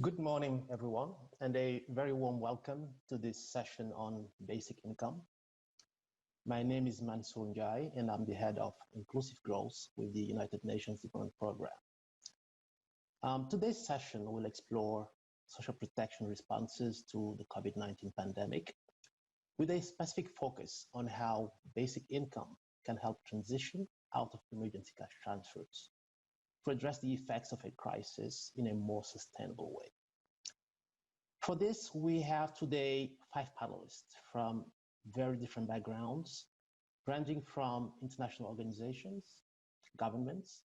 Good morning, everyone, and a very warm welcome to this session on basic income. My name is Mansour Njai, and I'm the head of Inclusive Growth with the United Nations Development Program. Today's session will explore social protection responses to the COVID-19 pandemic with a specific focus on how basic income can help transition out of emergency cash transfers to address the effects of a crisis in a more sustainable way. For this, we have today 5 panelists from very different backgrounds, ranging from international organizations, governments,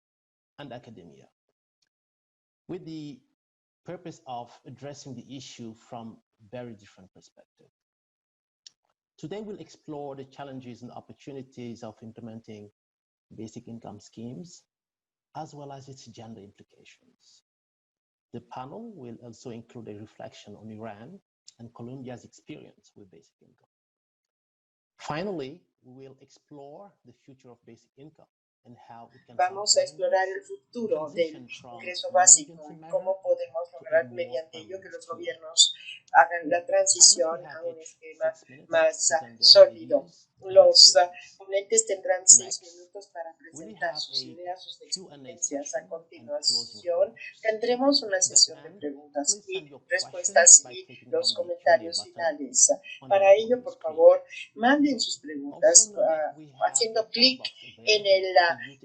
and academia, with the purpose of addressing the issue from very different perspectives. Today, we'll explore the challenges and opportunities of implementing basic income schemes, as well as its gender implications. The panel will also include a reflection on Iran and Colombia's experience with basic income. Finally, we will explore the future of basic income and how it can Vamos a explorar el futuro del ingreso básico y cómo podemos lograr mediante ello que los gobiernos hagan la transición a un esquema más sólido. Los ponentes tendrán 6 minutos para presentar sus ideas, sus experiencias. A continuación, tendremos una sesión de preguntas y respuestas y los comentarios finales. Para ello, por favor, manden sus preguntas haciendo clic en el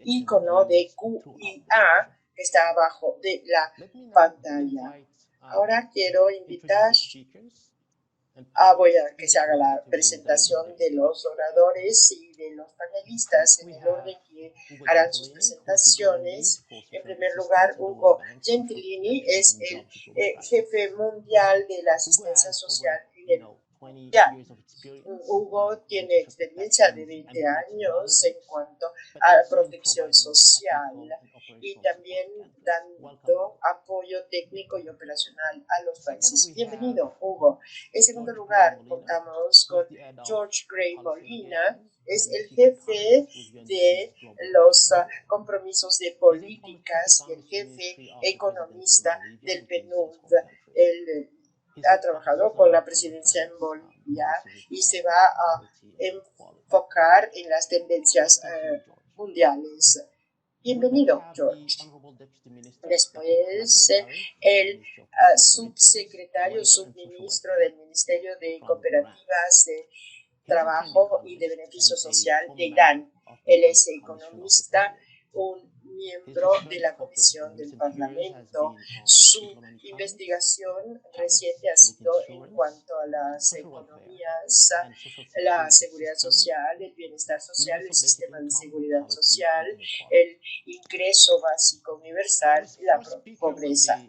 icono de QIA que está abajo de la pantalla. Ahora quiero invitar voy a que se haga la presentación de los oradores y de los panelistas en el orden que harán sus presentaciones. En primer lugar, Hugo Gentilini es el jefe mundial de la asistencia social en el mundial. Hugo tiene experiencia de 20 años en cuanto a protección social y también dando apoyo técnico y operacional a los países. Bienvenido, Hugo. En segundo lugar, contamos con George Gray Molina, es el jefe de los compromisos de políticas y el jefe economista del PNUD. Él ha trabajado con la presidencia en Bolivia y se va a enfocar en las tendencias mundiales. Bienvenido, George. Después, el subministro del Ministerio de Cooperativas de Trabajo y de Beneficio Social de Irán. Él es economista, un miembro de la Comisión del Parlamento. Su investigación reciente ha sido en cuanto a las economías, la seguridad social, el bienestar social, el sistema de seguridad social, el ingreso básico universal y la pobreza.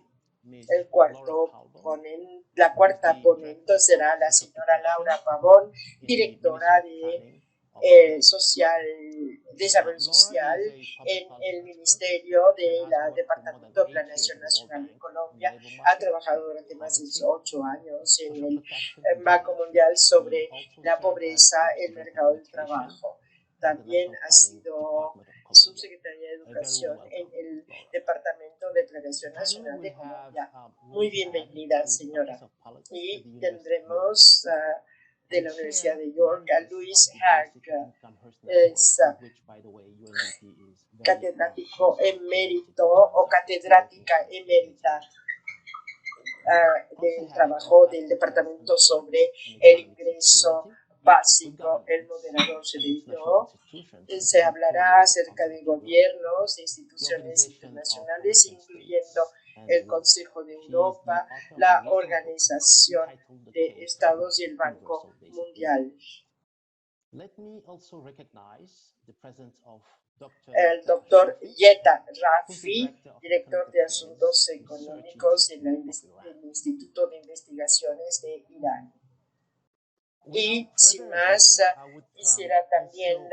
La cuarta ponente será la señora Laura Pavón, directora de Desarrollo Social en el Ministerio del Departamento de Planeación Nacional en Colombia. Ha trabajado durante más de 8 años en el Banco Mundial sobre la pobreza, el mercado del trabajo. También ha sido subsecretaria de Educación en el Departamento de Planeación Nacional de Colombia. Muy bienvenida, señora. Y tendremos de la Universidad de York a Luis Hack, es catedrático emérito o catedrática emérita del trabajo del Departamento sobre el ingreso básico. El moderador se hablará acerca de gobiernos, de instituciones internacionales, incluyendo el Consejo de Europa, la Organización de Estados y el Banco Mundial. El doctor Yeta Rafi, director de Asuntos Económicos del Instituto de Investigaciones de Irán. Y sin más, quisiera también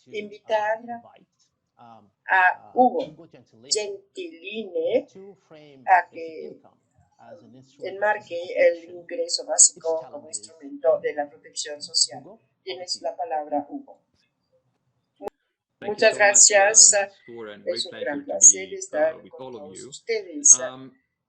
invitar a Hugo Gentilini a que enmarque el ingreso básico como instrumento de la protección social. Tienes la palabra, Hugo. Muchas gracias. Es un gran placer estar con todos ustedes.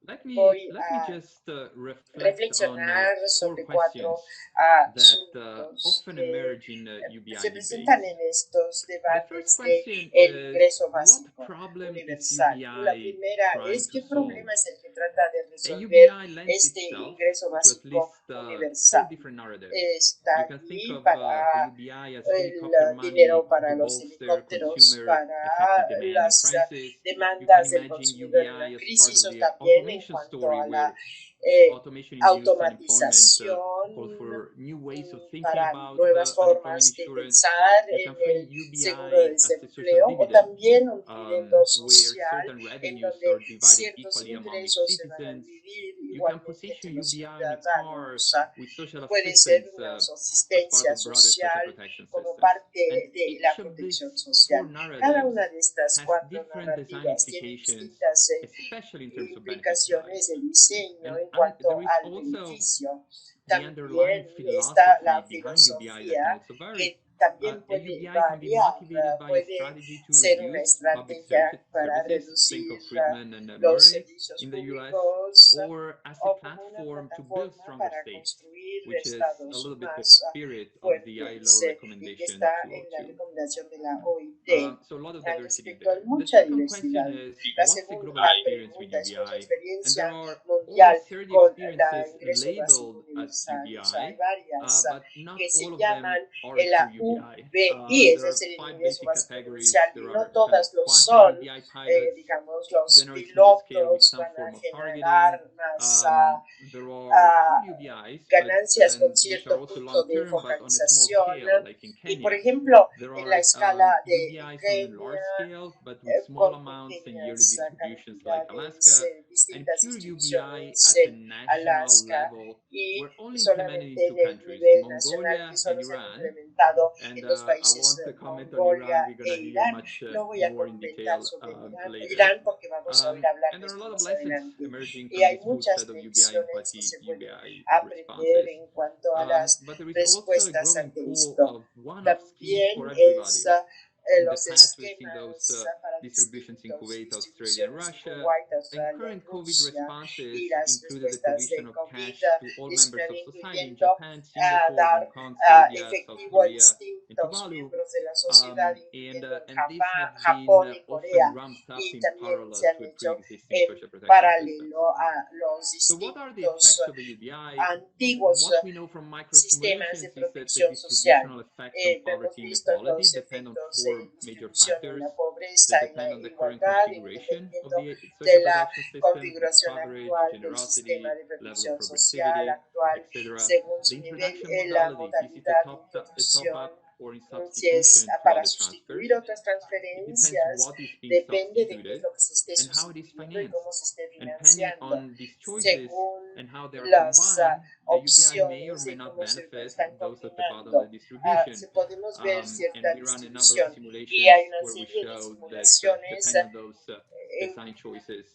Voy let me a just reflect on reflexionar four sobre cuatro questions that asuntos often que emerge in UBI se presentan debates. en estos The first debates de question el is, ingreso what básico problem is universal. La UBI primera trying es to qué solve? problema es el que trata de resolver UBI lends este itself ingreso to at básico least four universal. different narratives. Está You can think allí of the para UBI as el helicopter dinero money para to los bolster helicópteros, consumer para affected demand in las crisis. You can demandas del imagine consumidor en una UBI as part crisis of o the también en automation cuanto story a la where automation induced unemployment calls automatización for new ways of thinking para about nuevas unemployment formas de insurance. pensar You en can el frame seguro de UBI as a social desempleo o dividend, también un dividendo where social certain en revenues donde are divided ciertos equally among its ingresos se van a citizens. dividir You can igualmente entre position los UBI on its par ciudadanos. with social Puede ser assistance una as part subsistencia of broader social social protection como systems. And parte de la each of protección these four social. Cada una narratives de estas has cuatro different design narrativas tiene implications, distintas especially in terms of benefit side. implicaciones de diseño en And cuanto there is al also beneficio. the underlying También está la philosophy behind UBI that can filosofía also vary. que también A puede UBI can be variar, motivated by a puede strategy to ser una reduce public estrategia para services, think reducir of Friedman and los Murray servicios in the US, públicos or as a o como una platform to build plataforma stronger para states, construir which is a estados little bit the más spirit of the ILO fuertes y que recommendation está en la 202. recomendación de la OIT. So a lot of Al diversity respecto, hay there. The mucha second question diversidad. is, La what's the segunda global experience with pregunta es cuál es la UBI? And there experiencia are over mundial 30 con el experiences ingreso básico labeled as universal. O sea, hay UBI, varias but not que se all of them llaman are el true UBI. UBI, es There are decir, el 5 ingreso basic básico categories. universal, y There no are kind of todas lo son. quasi-UBI pilots, Digamos, los generate small scale with pilotos some van a form of targeting. generar más There are hard UBIs, ganancias con which are cierto also punto de long-term, but on a small focalización. scale, like in Y por Kenya. ejemplo, There en la are escala de UBIs on a Kenia, large scale, but with small con amounts and yearly pequeñas distributions like cantidades, Alaska, and distintas pure UBI distribuciones at the en national Alaska, level y were only implemented in solamente two en el countries, nivel nacional que Mongolia and solo se han Iran. implementado And en dos I países, want to comment on Iran. Mongolia We're going e to hear Irán. much No voy a more in comentar detail sobre later. Irán porque vamos a oír hablar And de there are a esto lot of más lessons adelante. emerging Y from hay this full muchas set of UBI lecciones que empathy se pueden UBI aprender responses. en cuanto a las But there is also a respuestas growing ante pool esto. of one-off schemes for También everybody. es In the los past, we've seen those esquemas para distributions in distintos Kuwait, Australia, and distribuciones en Russia. Kuwait, And Australia y current COVID Rusia, responses y las included the respuestas provision de of COVID cash to all members of 19 society in incluyendo Japan, Singapore, Hong dar Kong, Serbia, South efectivo a Korea, and distintos Tuvalu. miembros de la sociedad, incluyendo en And these have been Japón y often Corea, ramped up y in también se parallel han to a hecho pre-existing en social protection system. paralelo a los So what are the distintos effects of a UBI? antiguos What we know from sistemas de microsimulations is that the protección social. distributional effects on Lo hemos poverty visto en inequality los depend on efectos four de major distribución en factors la that pobreza, en depend la on the current igualdad, y configuration of dependiendo the de social la protection system, its configuración coverage, actual del sistema generosity, de level of protección social progressivity, actual, etc. según The su nivel, introduction la modalities, is it modalidad de a top introducción, up or in si es substitution to para other transfers? sustituir otras It depends transferencias, what is being depende de qué es substituted lo que se esté and how it is sustituyendo y financed. cómo se esté And depending financiando, on these choices según and how they are las combined, the UBI may or opciones may y not cómo se benefit están those at the bottom of the combinando. distribution. Podemos ver And cierta we run a number of distribución y simulations hay una where we serie de show that simulaciones depending on those en design choices,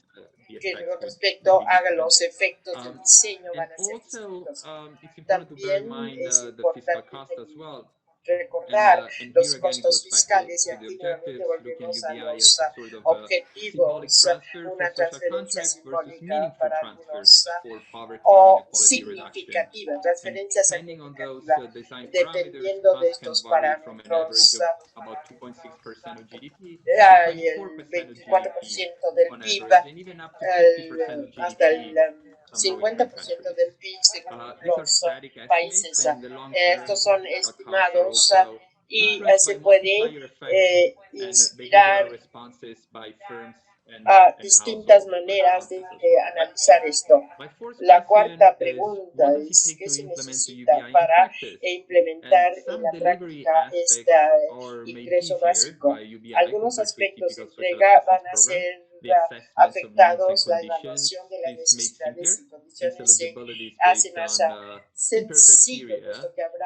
the que effects con would respecto be a different. los efectos del diseño And van a ser also, distintos. it's important to bear in También mind es the fiscal importante cost as well. recordar And los here again, it costos goes back to fiscales y the aquí nuevamente objectives, looking volvemos a UBI los as a sort of a symbolic objetivos, transfer for una social transferencia contracts versus simbólica meaningful para transfers algunos for poverty and o inequality reduction. significativa, And transferencia depending on those significativa, design parameters, dependiendo de costs can estos vary from an average parámetros. of about 2.6% of GDP to Hay el 24% of GDP 24% del on PIB, average, and even up to 50% of hasta GDP el in some low-income 50% countries. del PIB según These are los static estimates, países. and the long-term Estos son fiscal costs are estimados also y influenced se by puede multiplier effects and behavioral inspirar responses by firms and distintas household maneras de responses as well. analizar esto. My fourth La question cuarta is, pregunta what does it es take qué to se implement the necesita UBI in para practice? And implementar en some la delivery práctica aspects este are made ingreso easier by básico. UBI Algunos compared to a aspectos de typical social entrega assistance van a program. ser The assessments of needs and afectados, la conditions evaluación de las is made necesidades simpler y since condiciones se eligibility is hace based más on simpler sencillo, criteria puesto que habrá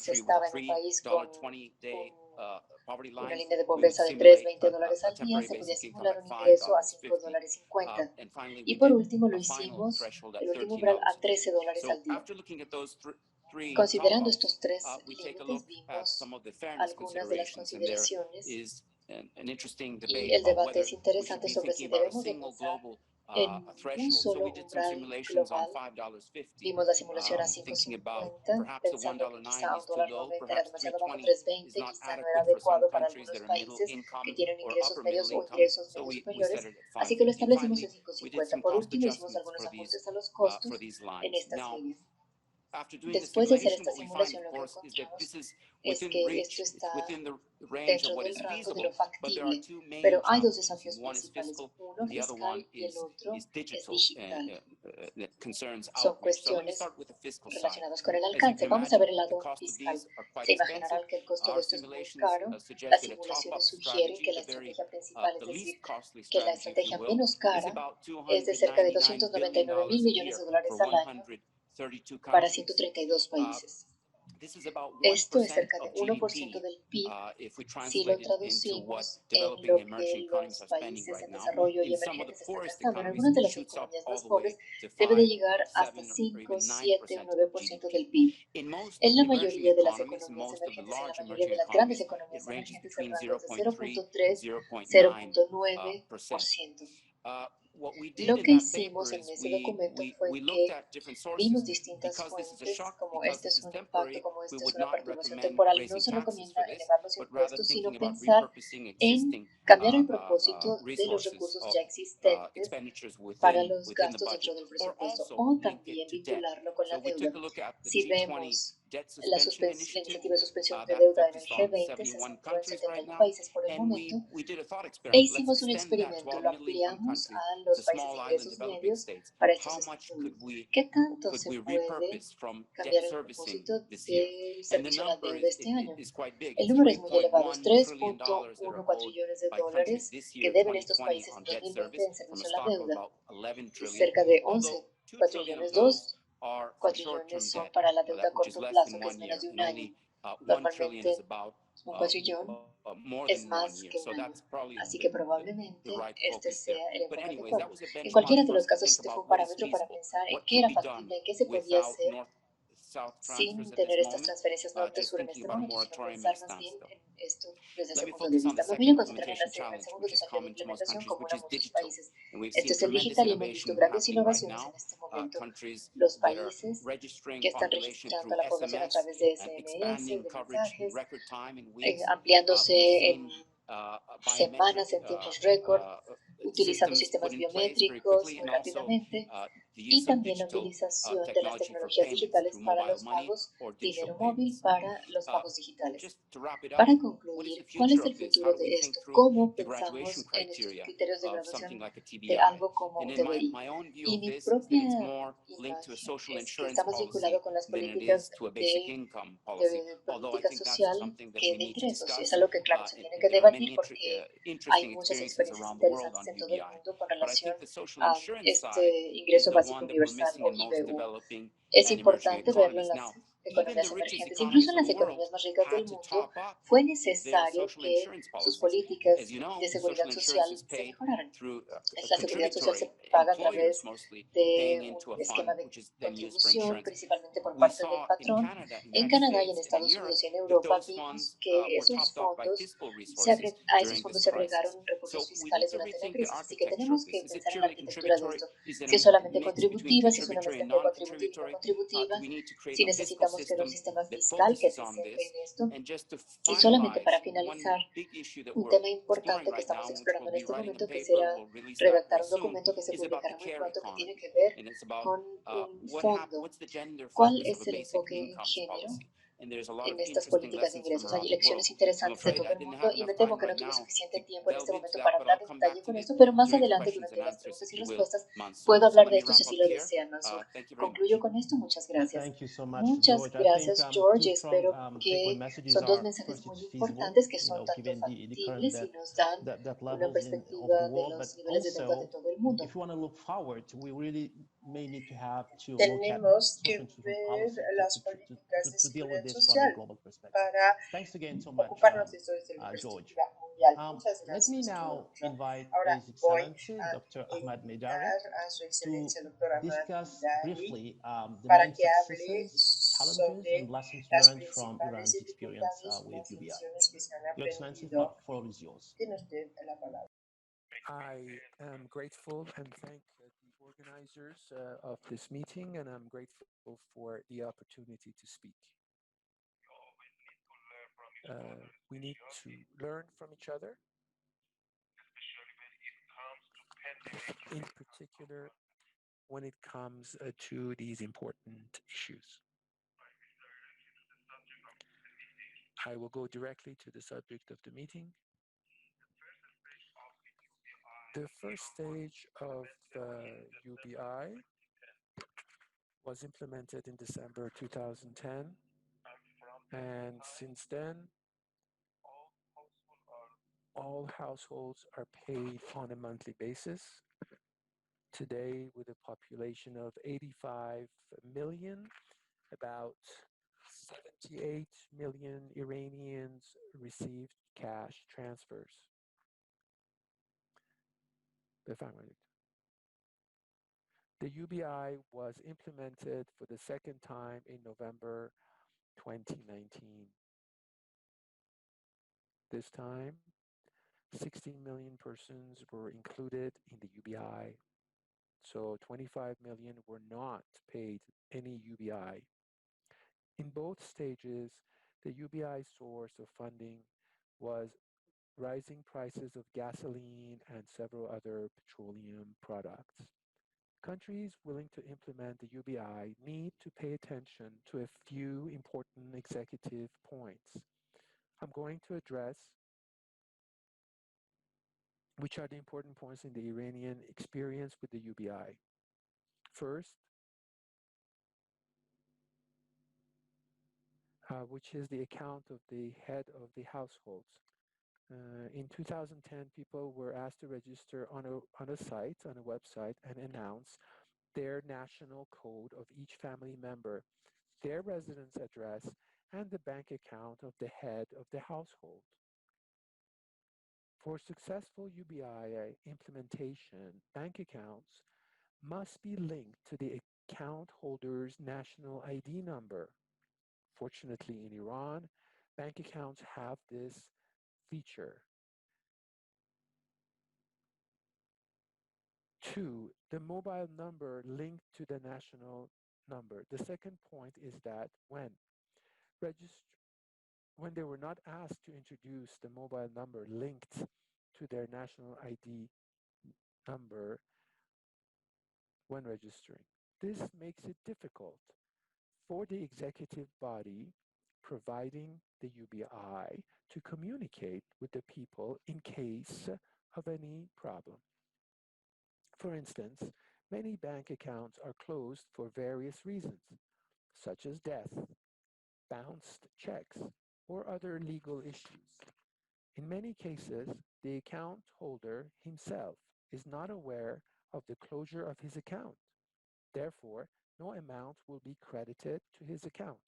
país country with estaba a en un free país con $20 day una línea de pobreza de $3.20 al día, se podía simular un ingreso a $5.50. Y por último lo hicimos, el último umbral, a $13 al día. Considerando estos tres límites, vimos algunas de las consideraciones y el debate es interesante sobre si debemos de pensar en un solo umbral global. Vimos la simulación a 5.50, pensando que quizá a $1.90 era demasiado bajo, 3.20 quizá no era adecuado para algunos países que tienen ingresos medios o ingresos medios superiores, así que lo establecimos en 5.50. Por último, hicimos algunos ajustes a los costos en estas líneas. Después de hacer esta simulación, lo que encontramos es que esto está dentro del rango de lo factible, pero hay dos desafíos principales, uno fiscal y el otro es digital. Son cuestiones relacionadas con el alcance. Vamos a ver el lado fiscal. Se imaginarán que el costo de esto es muy caro. Las simulaciones sugieren que la estrategia principal, es decir, que la estrategia menos cara es de cerca de $299 mil millones al año para 132 países. Esto es cerca de 1% del PIB si lo traducimos en lo que los países en desarrollo y emergentes están gastando. En algunas de las economías más pobres debe de llegar hasta 5, 7 o 9% del PIB. En la mayoría de las economías emergentes, en la mayoría de las grandes economías emergentes, el rango es de 0.3, 0.9%. Lo que hicimos en ese documento fue que vimos distintas fuentes, como este es un impacto, como este es una perturbación temporal. No se recomienda elevar los impuestos, sino pensar en cambiar el propósito de los recursos ya existentes para los gastos dentro del presupuesto, o también vincularlo con la deuda. Si vemos la iniciativa de suspensión de deuda en el G20, se centró en 71 países por el momento, e hicimos un experimento, lo ampliamos a los países de ingresos medios para estos estudios. ¿Qué tanto se puede cambiar el propósito del servicio a la deuda este año? El número es muy elevado, es $3.14 trillones que deben estos países en 2020 en servicio a la deuda. Cerca de 11 cuatrillones, 2 cuatrillones son para la deuda a corto plazo, que es menos de un año. Normalmente un cuatrillón es más que un año, así que probablemente este sea el enfoque adecuado. En cualquiera de los casos, este fue un parámetro para pensar en qué era factible, en qué se podía hacer sin tener estas transferencias norte-sur en este momento, sino pensar más bien en esto desde ese punto de vista. Me voy a concentrar en el segundo desafío de implementación, como eran muchos países. Este es el digital y hemos visto grandes innovaciones en este momento. Los países que están registrando a la población a través de SMS, de mensajes, ampliándose en semanas, en tiempos récord, utilizando sistemas biométricos muy rápidamente, y también la utilización de las tecnologías digitales para los pagos, dinero móvil para los pagos digitales. Para concluir, ¿cuál es el futuro de esto? ¿Cómo pensamos en estos criterios de evaluación de algo como TBI? Y mi propia imagen es que está más vinculado con las políticas de política social que de ingresos. Y es algo que, claro, se tiene que debatir porque hay muchas experiencias interesantes en todo el mundo con relación a este ingreso básico universal o IBU. Es importante verlo en las economías emergentes. Incluso en las economías más ricas del mundo fue necesario que sus políticas de seguridad social se mejoraran. La seguridad social se paga a través de un esquema de contribución, principalmente por parte del patrón. En Canadá y en Estados Unidos y en Europa vimos que a esos fondos se agregaron recursos fiscales durante la crisis, así que tenemos que pensar en la arquitectura de esto. Si es solamente contributiva, si es una mezcla entre contributiva y no contributiva, si necesitamos crear un sistema fiscal que se centre en esto. Y solamente para finalizar, un tema importante que estamos explorando en este momento, quisiera redactar un documento que se publicará muy pronto que tiene que ver con un fondo. ¿Cuál es el enfoque en género en estas políticas de ingresos? Hay elecciones interesantes de todo el mundo y me temo que no tuve suficiente tiempo en este momento para hablar en detalle con esto, pero más adelante durante las preguntas y respuestas puedo hablar de esto si así lo desean, Mansur. Concluyo con esto. Muchas gracias. Muchas gracias, George. Espero que son dos mensajes muy importantes que son tanto factibles y nos dan una perspectiva de los niveles de deuda de todo el mundo. may need to have to look at tenemos que social institutional ver policy las políticas de to deal with seguridad this from a social global perspective. para Thanks again so much, ocuparnos de esto desde la George. perspectiva mundial. Muchas Let me gracias, now George. invite Ahora His voy Excellency a Dr. Ahmad Meidari invitar a su to excelencia, el doctor Ahmad discuss Midari, briefly the para main que hable successes, challenges, and sobre lessons las learned from principales Iran's experience dificultades y with las UBI. lecciones que se han Your Excellency, aprendido. floor is yours. Tiene usted la palabra. I am grateful and thank the organizers of this meeting, and I'm grateful for the opportunity to speak. We need to learn from each other, in particular when it comes to these important issues. I will go directly to the subject of the meeting. The first stage of UBI was implemented in December 2010, and since then, all households are paid on a monthly basis. Today, with a population of 85 million, about 78 million Iranians received cash transfers. The UBI was implemented for the second time in November 2019. This time, 16 million persons were included in the UBI. So 25 million were not paid any UBI. In both stages, the UBI source of funding was rising prices of gasoline and several other petroleum products. Countries willing to implement the UBI need to pay attention to a few important executive points. I'm going to address which are the important points in the Iranian experience with the UBI. First, which is the account of the head of the households. In 2010, people were asked to register on a site, on a website, and announce their national code of each family member, their residence address, and the bank account of the head of the household. For successful UBI implementation, bank accounts must be linked to the account holder's national ID number. Fortunately, in Iran, bank accounts have this feature. 2, the mobile number linked to the national number. The second point is that when they were not asked to introduce the mobile number linked to their national ID number when registering. This makes it difficult for the executive body providing the UBI to communicate with the people in case of any problem. For instance, many bank accounts are closed for various reasons, such as death, bounced checks, or other legal issues. In many cases, the account holder himself is not aware of the closure of his account. Therefore, no amount will be credited to his account.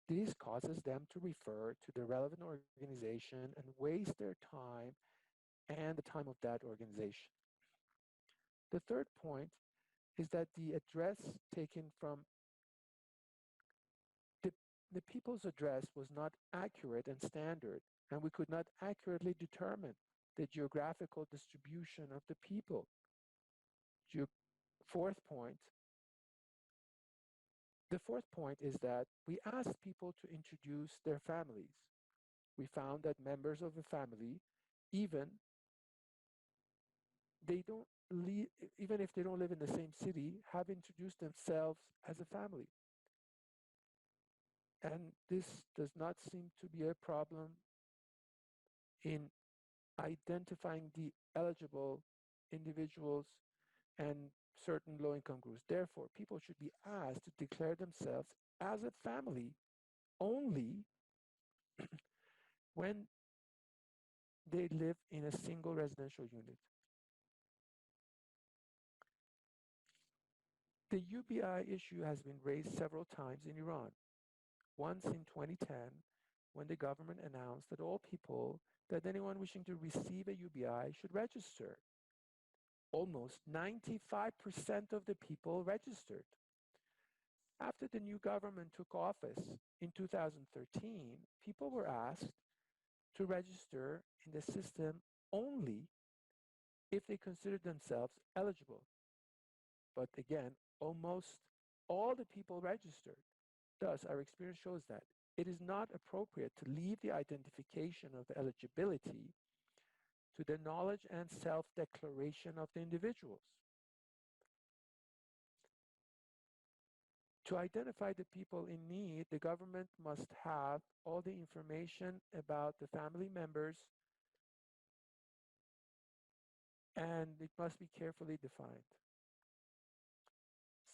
This causes them to refer to the relevant organization and waste their time and the time of that organization. The third point is that the address taken from the people's address was not accurate and standard, and we could not accurately determine the geographical distribution of the people. Fourth point. The fourth point is that we asked people to introduce their families. We found that members of a family, even if they don't live in the same city, have introduced themselves as a family. And this does not seem to be a problem in identifying the eligible individuals and certain low-income groups. Therefore, people should be asked to declare themselves as a family only when they live in a single residential unit. The UBI issue has been raised several times in Iran. Once in 2010, when the government announced that anyone wishing to receive a UBI should register. Almost 95% of the people registered. After the new government took office in 2013, people were asked to register in the system only if they considered themselves eligible. But again, almost all the people registered. Thus, our experience shows that it is not appropriate to leave the identification of eligibility to the knowledge and self-declaration of the individuals. To identify the people in need, the government must have all the information about the family members, and it must be carefully defined.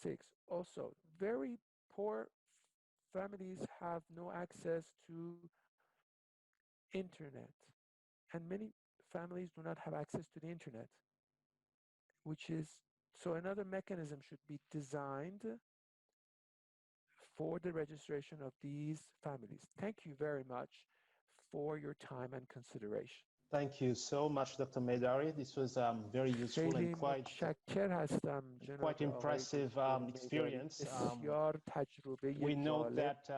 6. Also, very poor families have no access to internet, and many families do not have access to the internet, so another mechanism should be designed for the registration of these families. Thank you very much for your time and consideration. Thank you so much, Dr. Meidari. This was very useful and quite impressive experience. We note that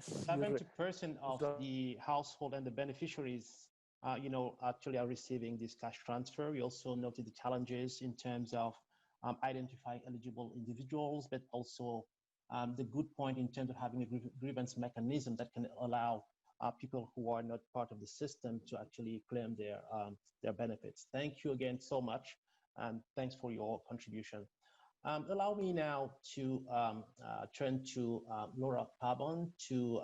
70% of the household and the beneficiaries actually are receiving this cash transfer. We also noted the challenges in terms of identifying eligible individuals, but also the good point in terms of having a grievance mechanism that can allow people who are not part of the system to actually claim their benefits. Thank you again so much, and thanks for your contribution. Allow me now to turn to Laura Pabon to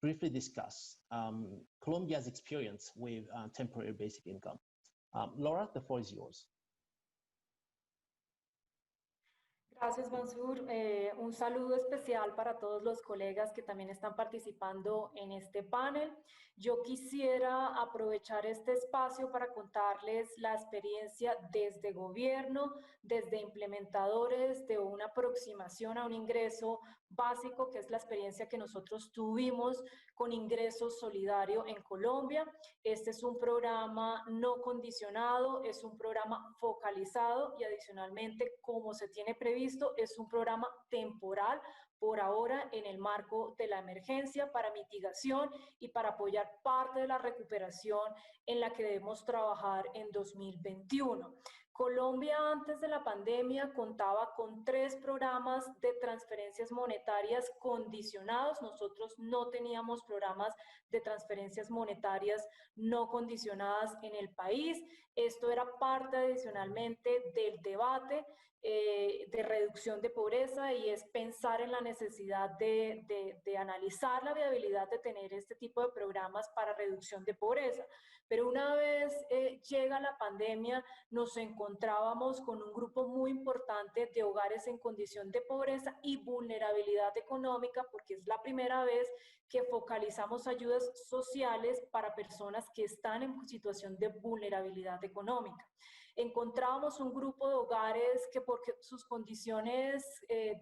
briefly discuss Colombia's experience with temporary basic income. Laura, the floor is yours. Gracias, Mansur. Un saludo especial para todos los colegas que también están participando en este panel. Yo quisiera aprovechar este espacio para contarles la experiencia desde gobierno, desde implementadores de una aproximación a un ingreso básico, que es la experiencia que nosotros tuvimos con Ingreso Solidario en Colombia. Este es un programa no condicionado, es un programa focalizado y adicionalmente, como se tiene previsto, es un programa temporal por ahora en el marco de la emergencia para mitigación y para apoyar parte de la recuperación en la que debemos trabajar en 2021. Colombia antes de la pandemia contaba con 3 programas de transferencias monetarias condicionados. Nosotros no teníamos programas de transferencias monetarias no condicionadas en el país. Esto era parte adicionalmente del debate de reducción de pobreza y es pensar en la necesidad de analizar la viabilidad de tener este tipo de programas para reducción de pobreza. Pero una vez llega la pandemia, nos encontrábamos con un grupo muy importante de hogares en condición de pobreza y vulnerabilidad económica, porque es la primera vez que focalizamos ayudas sociales para personas que están en situación de vulnerabilidad económica. Encontrábamos un grupo de hogares que por sus condiciones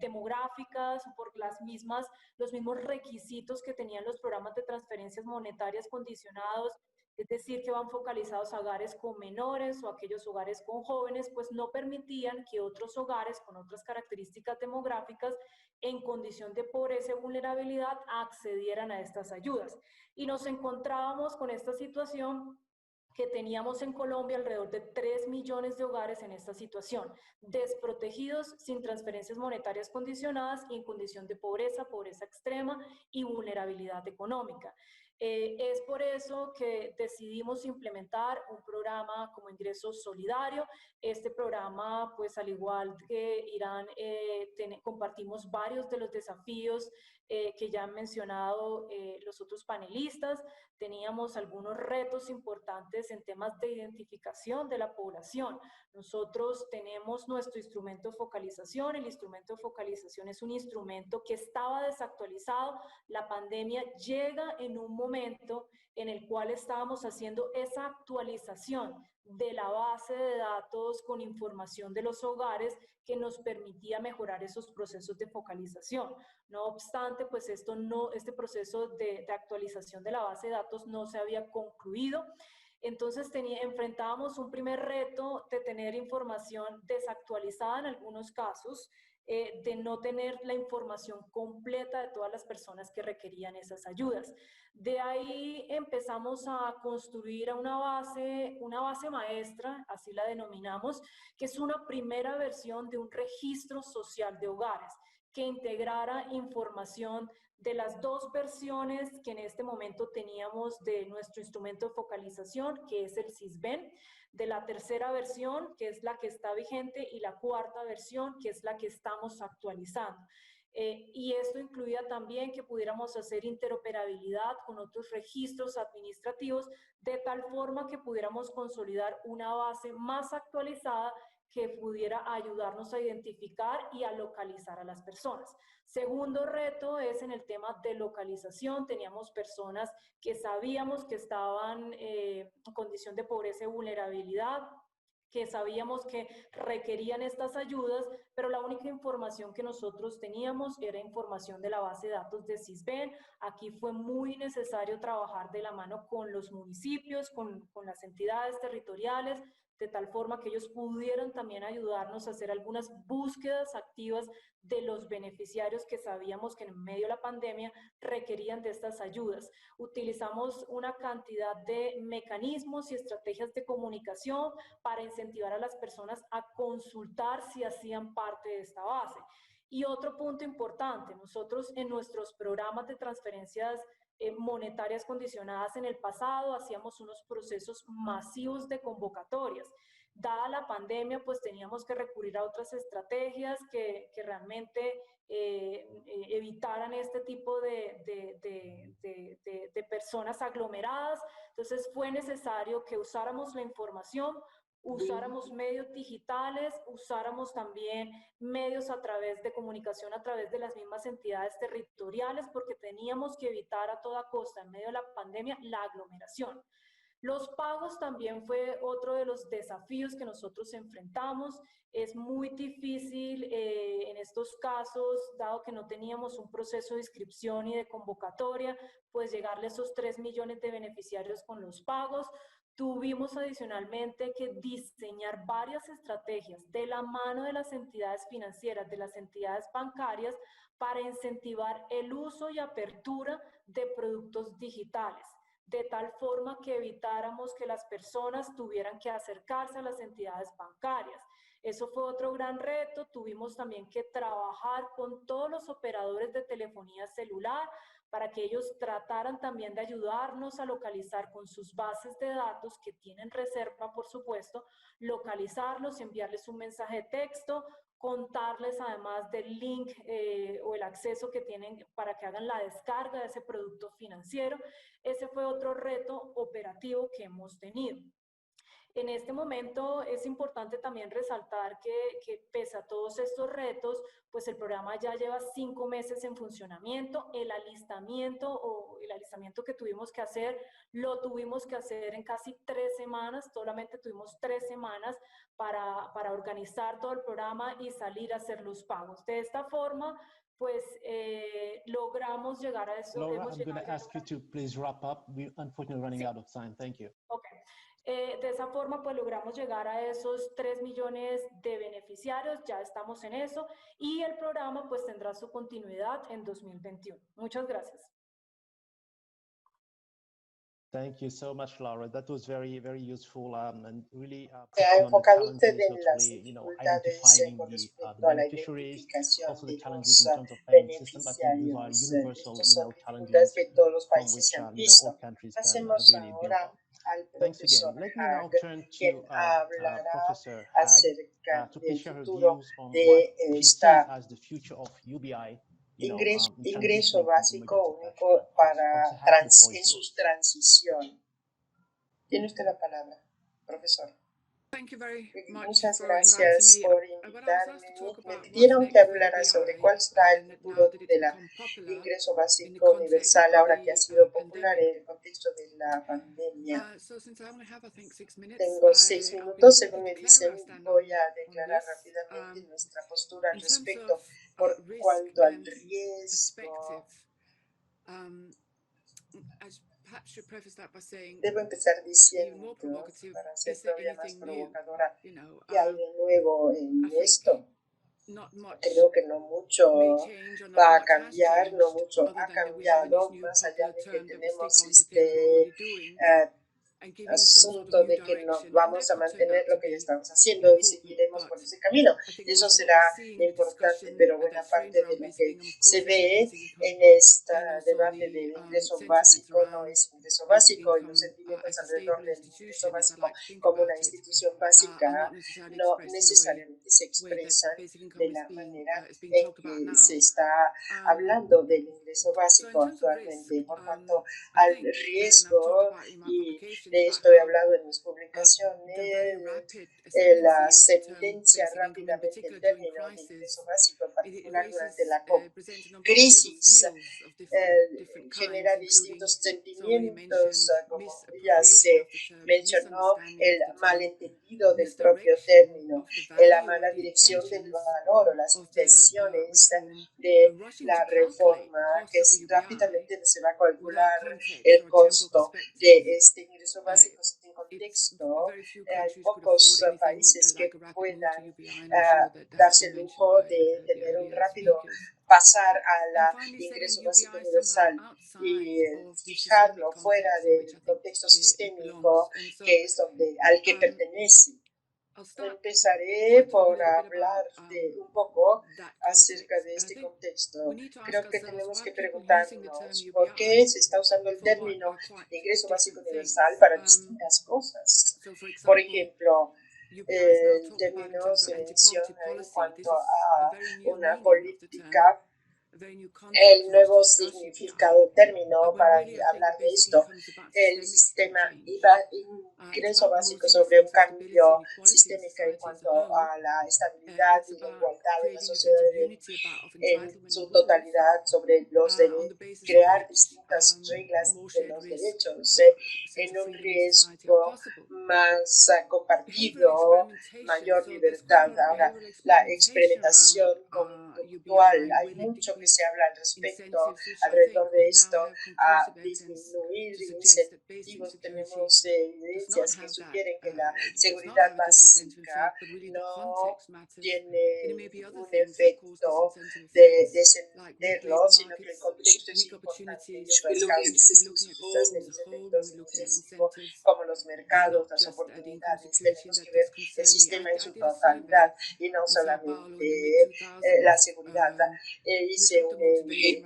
demográficas, por los mismos requisitos que tenían los programas de transferencias monetarias condicionados, es decir, que van focalizados a hogares con menores o aquellos hogares con jóvenes, pues no permitían que otros hogares con otras características demográficas en condición de pobreza y vulnerabilidad accedieran a estas ayudas. Y nos encontrábamos con esta situación que teníamos en Colombia alrededor de 3 millones de hogares en esta situación, desprotegidos, sin transferencias monetarias condicionadas y en condición de pobreza, pobreza extrema y vulnerabilidad económica. Es por eso que decidimos implementar un programa como Ingreso Solidario. Este programa, pues al igual que Irán, compartimos varios de los desafíos que ya han mencionado los otros panelistas. Teníamos algunos retos importantes en temas de identificación de la población. Nosotros tenemos nuestro instrumento de focalización. El instrumento de focalización es un instrumento que estaba desactualizado. La pandemia llega en un momento en el cual estábamos haciendo esa actualización de la base de datos con información de los hogares que nos permitía mejorar esos procesos de focalización. No obstante, pues este proceso de actualización de la base de datos no se había concluido. Entonces enfrentábamos un primer reto de tener información desactualizada en algunos casos, de no tener la información completa de todas las personas que requerían esas ayudas. De ahí empezamos a construir una base maestra, así la denominamos, que es una primera versión de un registro social de hogares que integrara información de las dos versiones que en este momento teníamos de nuestro instrumento de focalización, que es el SISBEN, de la tercera versión, que es la que está vigente, y la cuarta versión, que es la que estamos actualizando. Y esto incluía también que pudiéramos hacer interoperabilidad con otros registros administrativos, de tal forma que pudiéramos consolidar una base más actualizada que pudiera ayudarnos a identificar y a localizar a las personas. Segundo reto es en el tema de localización. Teníamos personas que sabíamos que estaban en condición de pobreza y vulnerabilidad, que sabíamos que requerían estas ayudas, pero la única información que nosotros teníamos era información de la base de datos de SISBEN. Aquí fue muy necesario trabajar de la mano con los municipios, con las entidades territoriales, de tal forma que ellos pudieran también ayudarnos a hacer algunas búsquedas activas de los beneficiarios que sabíamos que en medio de la pandemia requerían de estas ayudas. Utilizamos una cantidad de mecanismos y estrategias de comunicación para incentivar a las personas a consultar si hacían parte de esta base. Y otro punto importante, nosotros en nuestros programas de transferencias monetarias condicionadas en el pasado hacíamos unos procesos masivos de convocatorias. Dada la pandemia, pues teníamos que recurrir a otras estrategias que realmente evitaran este tipo de personas aglomeradas. Entonces fue necesario que usáramos la información, usáramos medios digitales, usáramos también medios a través de comunicación, a través de las mismas entidades territoriales, porque teníamos que evitar a toda costa, en medio de la pandemia, la aglomeración. Los pagos también fue otro de los desafíos que nosotros enfrentamos. Es muy difícil en estos casos, dado que no teníamos un proceso de inscripción y de convocatoria, pues llegarle a esos 3 millones de beneficiarios con los pagos. Tuvimos adicionalmente que diseñar varias estrategias de la mano de las entidades financieras, de las entidades bancarias, para incentivar el uso y apertura de productos digitales, de tal forma que evitáramos que las personas tuvieran que acercarse a las entidades bancarias. Eso fue otro gran reto. Tuvimos también que trabajar con todos los operadores de telefonía celular para que ellos trataran también de ayudarnos a localizar con sus bases de datos, que tienen reserva, por supuesto, localizarlos, enviarles un mensaje de texto, contarles además del link o el acceso que tienen para que hagan la descarga de ese producto financiero. Ese fue otro reto operativo que hemos tenido. En este momento es importante también resaltar que pese a todos estos retos, pues el programa ya lleva 5 meses en funcionamiento. El alistamiento que tuvimos que hacer, lo tuvimos que hacer en casi 3 semanas. Solamente tuvimos 3 semanas para organizar todo el programa y salir a hacer los pagos. De esta forma, pues logramos llegar a eso. Laura, I'm going to ask you to please wrap up. We're unfortunately running out of time. Thank you. Okay. De esa forma, pues logramos llegar a esos 3 millones de beneficiarios, ya estamos en eso, y el programa pues tendrá su continuidad en 2021. Muchas gracias. Thank you so much, Laura. That was very, very useful and really Se ha enfocado usted en las dificultades con respecto a la identificación de los beneficiarios. Estas son dificultades que todos los países se han visto. Pasemos ahora al profesor Hag, quien hablará acerca del futuro de esta ingreso básico único en su transición. Tiene usted la palabra, profesor. Muchas gracias por invitarme. Me pidieron que hablara sobre cuál será el futuro del ingreso básico universal ahora que ha sido popular en el contexto de la pandemia. Tengo 6 minutos, según me dicen. Voy a declarar rápidamente nuestra postura al respecto. Por cuanto al riesgo, debo empezar diciendo, para ser todavía más provocadora, ¿qué hay de nuevo en esto? Creo que no mucho va a cambiar, no mucho ha cambiado, más allá de que tenemos este asunto de que no vamos a mantener lo que ya estamos haciendo y seguiremos por ese camino. Eso será importante, pero buena parte de lo que se ve en este debate del ingreso básico no es ingreso básico, y los sentimientos alrededor del ingreso básico como una institución básica no necesariamente se expresan de la manera en que se está hablando del ingreso básico actualmente. Por tanto, al riesgo, y de esto he hablado en mis publicaciones, la sentencia rápidamente el término de ingreso básico, en particular durante la crisis, genera distintos sentimientos, como ya se mencionó, el malentendido del propio término, la mala dirección del valor o las intenciones de la reforma, que rápidamente se va a calcular el costo de este ingreso básico sin contexto. Hay pocos países que puedan darse el lujo de tener un rápido pasar al ingreso básico universal y fijarlo fuera del contexto sistémico que es al que pertenece. Empezaré por hablar un poco acerca de este contexto. Creo que tenemos que preguntarnos por qué se está usando el término de ingreso básico universal para distintas cosas. Por ejemplo, el término se menciona en cuanto a una política, el nuevo significado término para hablar de esto, el sistema ingreso básico sobre un cambio sistémico en cuanto a la estabilidad y la igualdad de la sociedad en su totalidad, sobre los crear distintas reglas de los derechos en un riesgo más compartido, mayor libertad. Ahora, la experimentación conductual, hay mucho que se habla al respecto alrededor de esto, a disminuir incentivos. Tenemos evidencias que sugieren que la seguridad básica no tiene un efecto de descenderlo, sino que el contexto es importante y otras causas de los efectos incentivos, como los mercados, las oportunidades. Tenemos que ver el sistema en su totalidad y no solamente la seguridad. Hice una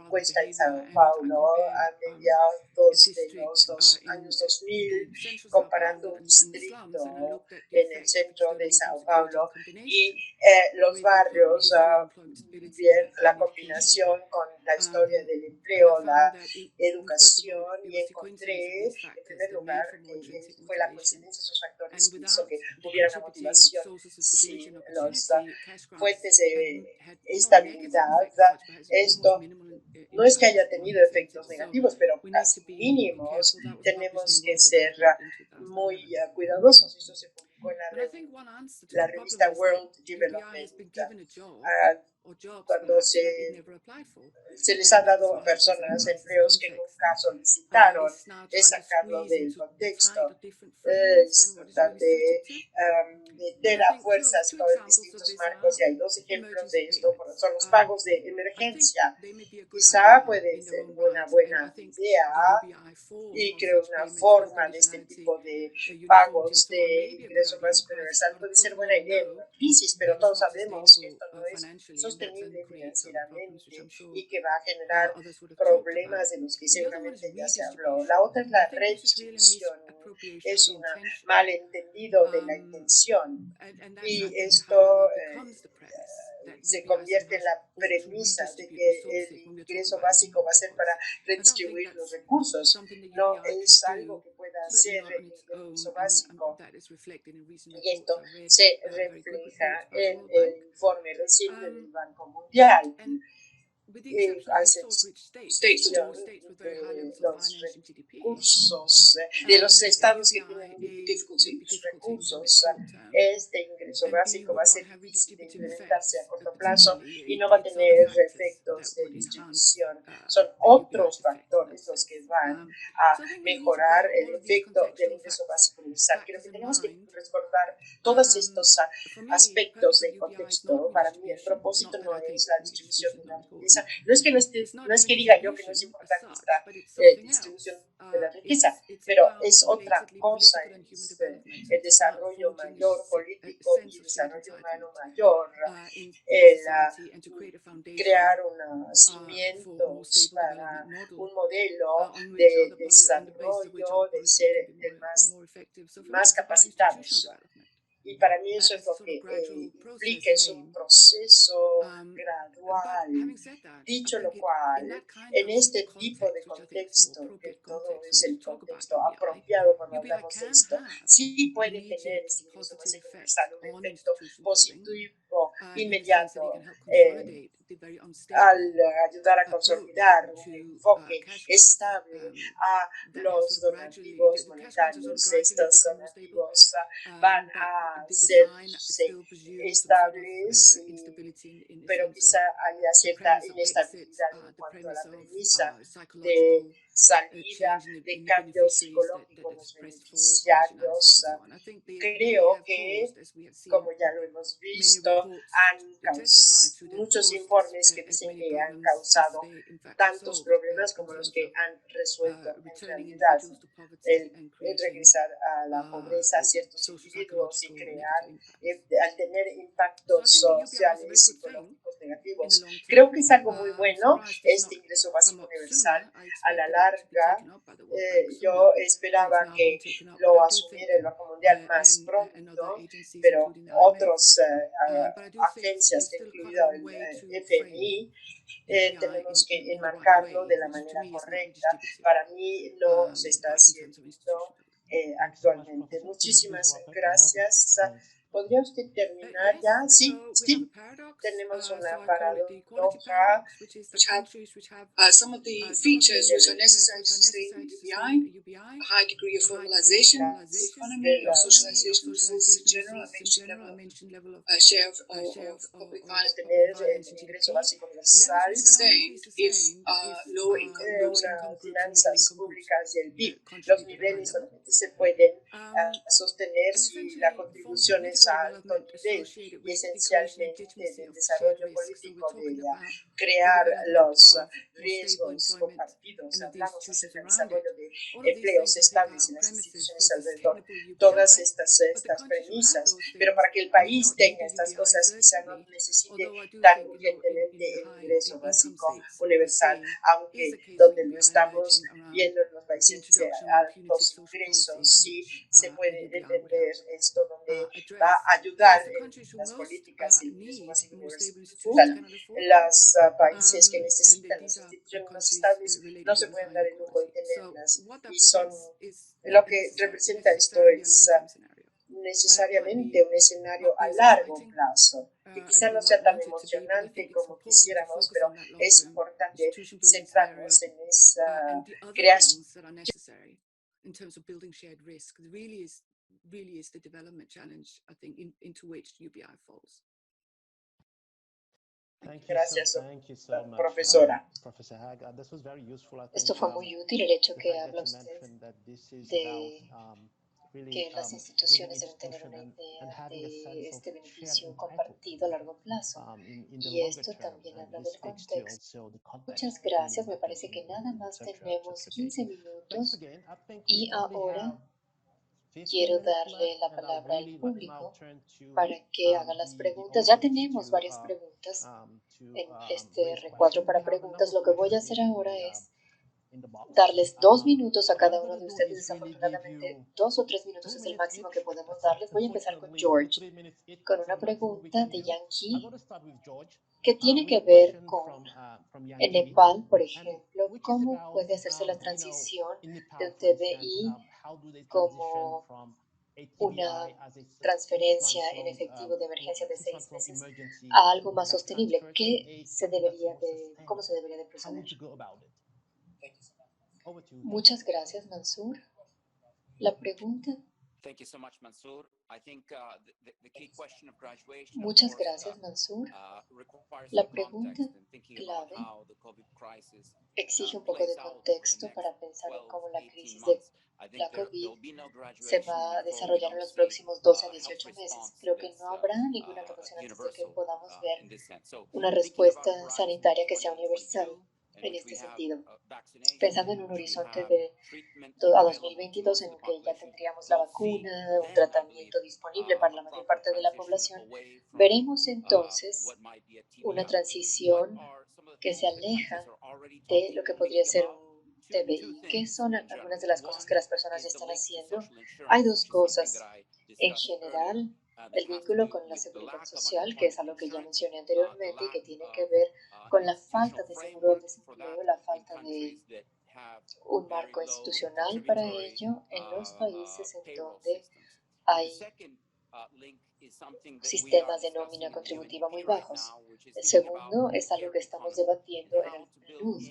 encuesta en Sao Paulo a mediados de los años 2000, comparando un distrito en el centro de Sao Paulo y los barrios, bien, la combinación con la historia del empleo, la educación, y encontré, en primer lugar, que fue la coincidencia de esos factores que hizo que hubiera una motivación sin las fuentes de estabilidad. Esto no es que haya tenido efectos negativos, pero casi mínimos. Tenemos que ser muy cuidadosos. Esto se publicó en la revista World Development. Cuando se les ha dado a personas empleos que nunca solicitaron, es sacarlo del contexto. Es importante meter a fuerzas con distintos marcos, y hay 2 ejemplos de esto. Son los pagos de emergencia. Quizá puede ser una buena idea, y creo una forma de este tipo de pagos de ingreso básico universal puede ser buena idea en una crisis, pero todos sabemos que esto no es sostenible financieramente y que va a generar problemas de los que seguramente ya se habló. La otra es la redistribución. Es un malentendido de la intención, y esto se convierte en la premisa de que el ingreso básico va a ser para redistribuir los recursos. No es algo que pueda para hacer el ingreso básico. Y esto se refleja en el informe reciente del Banco Mundial. Al ser situación de los recursos, de los estados que tienen muchos recursos, este ingreso básico va a ser difícil de implementarse a corto plazo y no va a tener efectos de distribución. Son otros factores los que van a mejorar el efecto del ingreso básico universal. Creo que tenemos que recordar todos estos aspectos de contexto. Para mí el propósito no es la distribución de la riqueza. No es que diga yo que no es importante esta distribución de la riqueza, pero es otra cosa, es el desarrollo mayor político y desarrollo humano mayor, el crear unos cimientos para un modelo de desarrollo, de ser más capacitados. Y para mí eso es lo que implica, es un proceso gradual. Dicho lo cual, en este tipo de contexto, que todo es el contexto apropiado cuando hablamos de esto, sí puede tener este ingreso básico universal un efecto positivo inmediato al ayudar a consolidar un enfoque estable a los donativos monetarios. Estos donativos van a serse estables, pero quizá haya cierta inestabilidad en cuanto a la premisa de salida de cambio psicológico en los beneficiarios. Creo que, como ya lo hemos visto, muchos informes que dicen que han causado tantos problemas como los que han resuelto en realidad. El regresar a la pobreza a ciertos individuos y crear, al tener impactos sociales y psicológicos negativos. Creo que es algo muy bueno este ingreso básico universal. A la larga, yo esperaba que lo asumiera el Banco Mundial más pronto, pero otras agencias, incluido el FMI, tenemos que enmarcarlo de la manera correcta. Para mí no se está haciendo actualmente. Muchísimas gracias. ¿Podría usted terminar ya? Sí, sí. Tenemos una paradoja. Some of the features which are necessary to sustain the UBI, a high degree of formalization of the economy, of socialization of resources in general, a mentioned level of share of public finance tener el ingreso básico universal, sustained if low income finanzas públicas y el PIB. Los niveles solamente se pueden sostener si la contribución es a alto nivel y esencialmente del desarrollo político de crear los riesgos compartidos. Hablamos acerca del desarrollo de empleos estables en las instituciones alrededor. Todas estas premisas, pero para que el país tenga estas cosas quizá no necesite tan urgentemente el ingreso básico universal, aunque donde lo estamos viendo en los países de altos ingresos, sí se puede entender esto, donde va a ayudar en las políticas el ingreso básico universal. Los países que necesitan las instituciones más estables no se pueden dar el lujo de tenerlas, y son lo que representa esto es necesariamente un escenario a largo plazo, que quizá no sea tan emocionante como quisiéramos, pero es importante centrarnos en esa creación. In terms of building shared risk, really is the development challenge, I think, into which UBI falls. Gracias, profesora. Esto fue muy útil, el hecho que habla usted de que las instituciones deben tener una idea de este beneficio compartido a largo plazo. Y esto también habla del contexto. Muchas gracias. Me parece que nada más tenemos 15 minutos y ahora quiero darle la palabra al público para que haga las preguntas. Ya tenemos varias preguntas en este recuadro para preguntas. Lo que voy a hacer ahora es darles 2 minutos a cada uno de ustedes. Desafortunadamente, 2 o 3 minutos es el máximo que podemos darles. Voy a empezar con George, con una pregunta de Yankee que tiene que ver con en Nepal, por ejemplo, cómo puede hacerse la transición de un TBI como una transferencia en efectivo de emergencia de 6 meses a algo más sostenible. ¿Cómo se debería de proceder? Muchas gracias, Mansour. La pregunta. Muchas gracias, Mansour. La pregunta clave exige un poco de contexto para pensar en cómo la crisis de la COVID se va a desarrollar en los próximos 12 a 18 meses. Creo que no habrá ninguna graduación antes de que podamos ver una respuesta sanitaria que sea universal en este sentido. Pensando en un horizonte a 2022 en el que ya tendríamos la vacuna, un tratamiento disponible para la mayor parte de la población, veremos entonces una transición que se aleja de lo que podría ser un TBI. ¿Qué son algunas de las cosas que las personas ya están haciendo? Hay dos cosas. En general, el vínculo con la seguridad social, que es algo que ya mencioné anteriormente y que tiene que ver con la falta de seguro del desempleo, la falta de un marco institucional para ello en los países en donde hay sistemas de nómina contributiva muy bajos. El segundo es algo que estamos debatiendo en el PNUD,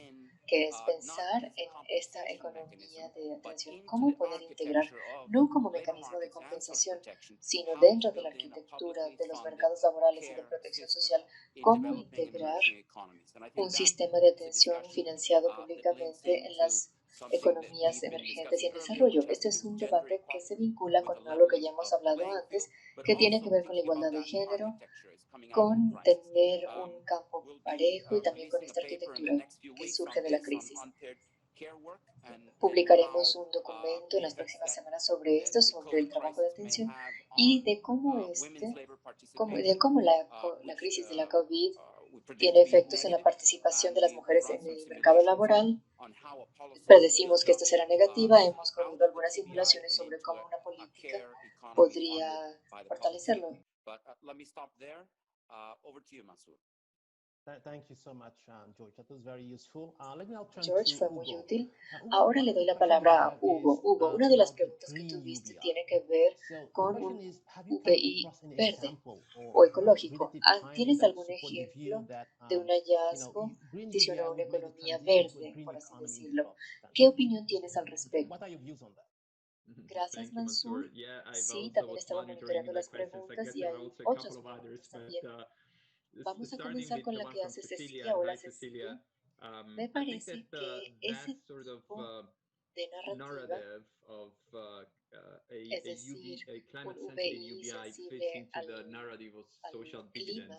que es pensar en esta economía de atención, cómo poder integrar, no como mecanismo de compensación, sino dentro de la arquitectura de los mercados laborales y de protección social, cómo integrar un sistema de atención financiado públicamente en las economías emergentes y en desarrollo. Este es un debate que se vincula con algo que ya hemos hablado antes, que tiene que ver con la igualdad de género, con tener un campo parejo y también con esta arquitectura que surge de la crisis. Publicaremos un documento en las próximas semanas sobre esto, sobre el trabajo de atención y de cómo la crisis de la COVID tiene efectos en la participación de las mujeres en el mercado laboral. Predecimos que esto será negativa. Hemos corrido algunas simulaciones sobre cómo una política podría fortalecerlo. George, fue muy útil. Ahora le doy la palabra a Hugo. Hugo, una de las preguntas que tuviste tiene que ver con un VI verde o ecológico. ¿Tienes algún ejemplo de un hallazgo que adicionó a una economía verde, por así decirlo? ¿Qué opinión tienes al respecto? Gracias, Mansour. Sí, también estaba monitoreando las preguntas y hay otras preguntas también. Vamos a comenzar con la que hace Cecilia. Hola, Cecilia. Me parece que ese tipo de narrativa, es decir, un VI sensible al clima,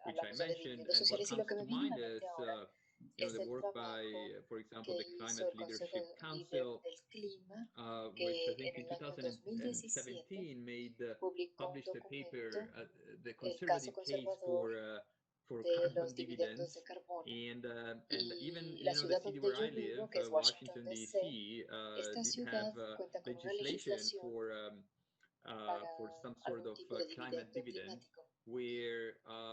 hablamos de dividendos sociales, y lo que me viene a la mente ahora es el trabajo que hizo el Consejo Líder del Clima, que en el año 2017 publicó un documento, el caso conservador de los dividendos de carbono. Y la ciudad donde yo vivo, que es Washington, D.C., esta ciudad cuenta con una legislación para algún tipo de dividendo climático.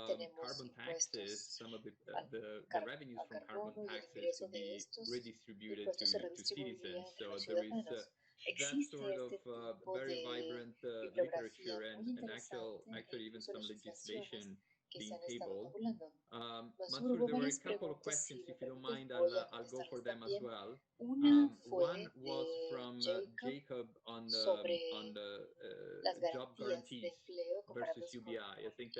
Tenemos impuestos al carbono y el ingreso de estos impuestos se redistribuiría entre los ciudadanos. Existe este tipo de bibliografía muy interesante e incluso legislaciones que se han estado tabulando. Mansour, hubo varias preguntas, si me permites voy a contestarlas también. Una fue de Jacob sobre las garantías de empleo comparadas con y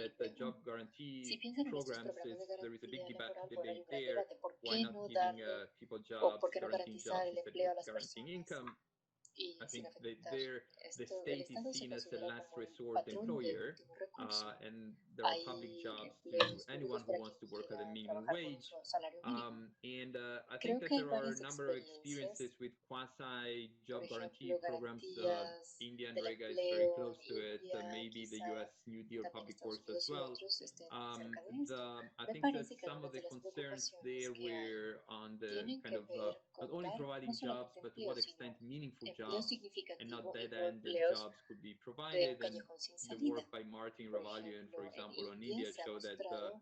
pregunta, si piensan en estos programas de garantía laboral, bueno, hay un gran debate. ¿Por qué no darle o por qué no garantizar el empleo a las personas y sin afectar esto? El Estado se considera como el patrón del último recurso. Hay empleos públicos para quien quiera trabajar con un salario mínimo. Creo que hay varias experiencias, por ejemplo, garantías del empleo, India, quizá también Estados Unidos y otros estén cerca de esto. Me parece que algunas de las preocupaciones que hay tienen que ver con dar no solamente empleo, sino empleo significativo y no empleos de un callejón sin salida. Por ejemplo, en India se ha mostrado